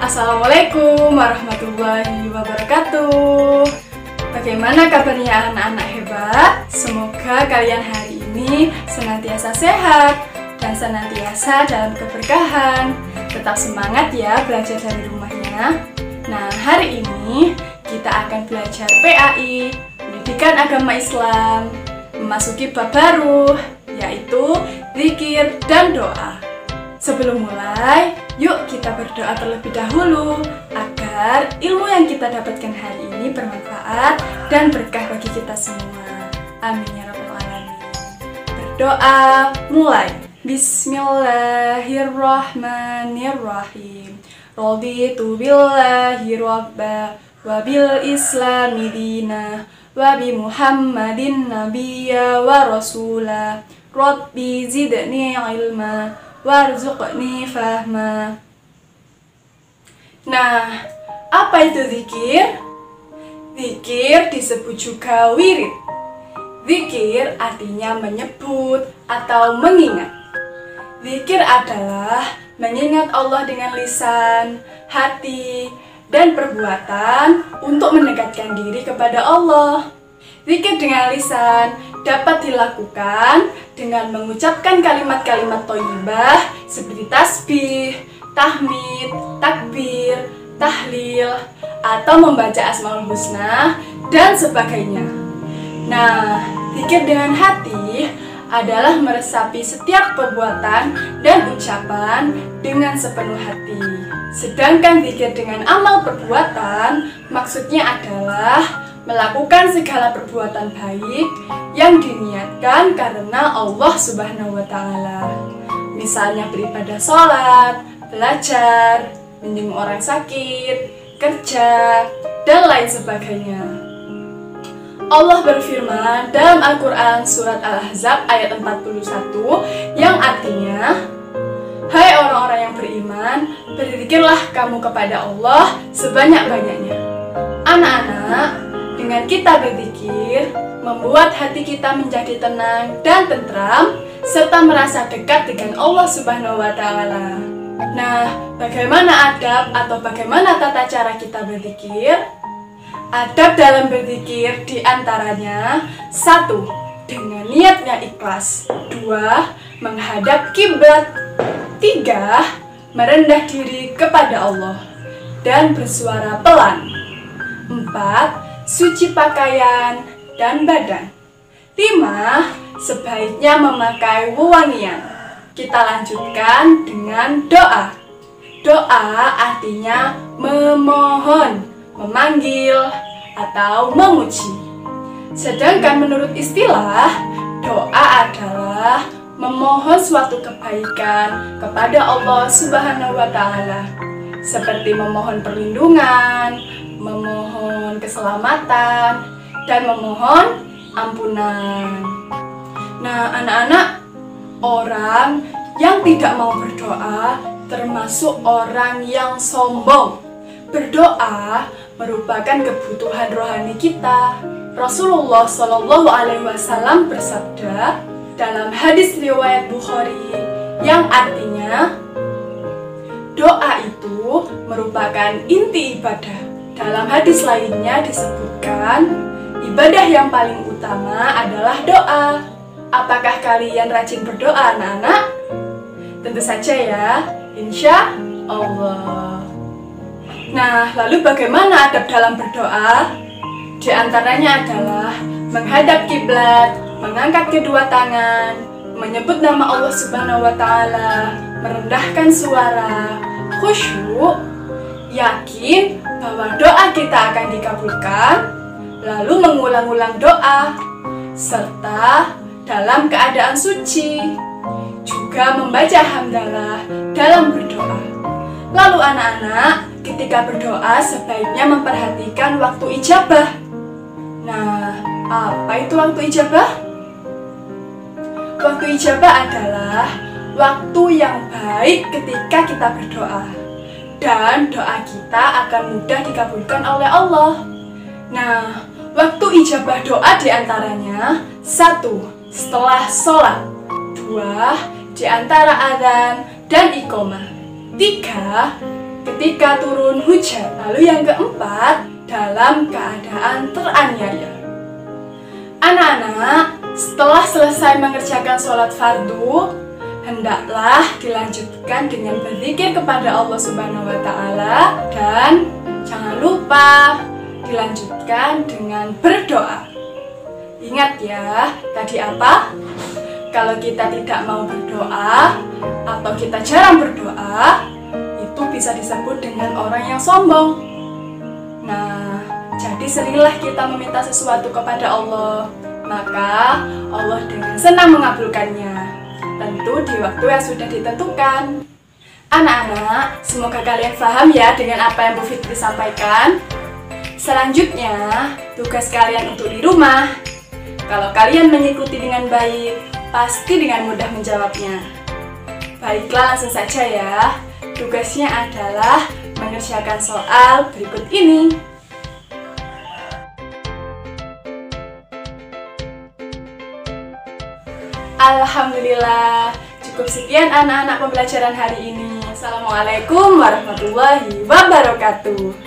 Assalamualaikum warahmatullahi wabarakatuh. Bagaimana kabarnya anak-anak hebat? Semoga kalian hari ini senantiasa sehat dan senantiasa dalam keberkahan. Tetap semangat ya belajar dari rumahnya. Nah, hari ini kita akan belajar PAI, Pendidikan Agama Islam, memasuki bab baru, yaitu zikir dan doa. Sebelum mulai, yuk kita berdoa terlebih dahulu agar ilmu yang kita dapatkan hari ini bermanfaat dan berkah bagi kita semua. Amin ya rabbal alamin. Berdoa mulai. Bismillahirrahmanirrahim. Raditu billahi rabba wa bil islami dina wa bi Muhammadin nabiyya wa rasula. Rabbi zidni ilma warzuqni fahma. Nah, apa itu zikir? Zikir disebut juga wirid. Zikir artinya menyebut atau mengingat. Zikir adalah mengingat Allah dengan lisan, hati, dan perbuatan untuk mendekatkan diri kepada Allah. Zikir dengan lisan dapat dilakukan dengan mengucapkan kalimat-kalimat thayyibah seperti tasbih, tahmid, takbir, tahlil, atau membaca Asmaul Husna dan sebagainya. Nah, zikir dengan hati adalah meresapi setiap perbuatan dan ucapan dengan sepenuh hati. Sedangkan zikir dengan amal perbuatan maksudnya adalah melakukan segala perbuatan baik yang diniatkan karena Allah Subhanahu wa Ta'ala. Misalnya beribadah sholat, belajar, menyembuh orang sakit, kerja, dan lain sebagainya. Allah berfirman dalam Al-Quran surat Al-Ahzab ayat 41 yang artinya, hai orang-orang yang beriman, berzikirlah kamu kepada Allah sebanyak-banyaknya. Anak-anak, dengan kita berzikir, membuat hati kita menjadi tenang dan tentram, serta merasa dekat dengan Allah Subhanahu wa Ta'ala. Nah, bagaimana adab atau bagaimana tata cara kita berzikir? Adab dalam berzikir diantaranya 1. Dengan niat yang ikhlas. 2. Menghadap kiblat. 3. Merendah diri kepada Allah dan bersuara pelan. 4. Suci pakaian dan badan. 5. Sebaiknya memakai wewangian. Kita lanjutkan dengan doa. Doa artinya memohon, memanggil, atau memuji. Sedangkan menurut istilah, doa adalah memohon suatu kebaikan kepada Allah Subhanahu wa Ta'ala, seperti memohon perlindungan, memohon keselamatan, dan memohon ampunan. Nah, anak-anak, orang yang tidak mau berdoa termasuk orang yang sombong. Berdoa merupakan kebutuhan rohani kita. Rasulullah Shallallahu Alaihi Wasallam bersabda dalam hadis riwayat Bukhari yang artinya, doa itu merupakan inti ibadah. Dalam hadis lainnya disebutkan, ibadah yang paling utama adalah doa. Apakah kalian rajin berdoa, anak-anak? Tentu saja ya, insya Allah. Nah, lalu bagaimana adab dalam berdoa? Di antaranya adalah menghadap kiblat, mengangkat kedua tangan, menyebut nama Allah Subhanahu wa Ta'ala, merendahkan suara, khusyuk, yakin bahwa doa kita akan dikabulkan, lalu mengulang-ulang doa, serta dalam keadaan suci, juga membaca hamdalah dalam berdoa. Lalu anak-anak, ketika berdoa sebaiknya memperhatikan waktu ijabah. Nah, apa itu waktu ijabah? Waktu ijabah adalah waktu yang baik ketika kita berdoa, dan doa kita akan mudah dikabulkan oleh Allah. Nah, waktu ijabah doa diantaranya 1. Setelah sholat. 2. Di antara adzan dan iqomah. 3. ketika turun hujan. Lalu yang keempat, dalam keadaan teraniaya. Anak-anak, setelah selesai mengerjakan sholat fardu, hendaklah dilanjutkan dengan berzikir kepada Allah Subhanahu wa Ta'ala, dan jangan lupa dilanjutkan dengan berdoa. Ingat ya, tadi apa? Kalau kita tidak mau berdoa atau kita jarang berdoa, itu bisa disebut dengan orang yang sombong. Nah, jadi seringlah kita meminta sesuatu kepada Allah, maka Allah dengan senang mengabulkannya, tentu di waktu yang sudah ditentukan. Anak-anak, semoga kalian paham ya dengan apa yang Bu Fitri sampaikan. Selanjutnya, tugas kalian untuk di rumah. Kalau kalian mengikuti dengan baik, pasti dengan mudah menjawabnya. Baiklah, langsung saja ya. Tugasnya adalah mengerjakan soal berikut ini. Alhamdulillah, cukup sekian anak-anak pembelajaran hari ini. Assalamualaikum warahmatullahi wabarakatuh.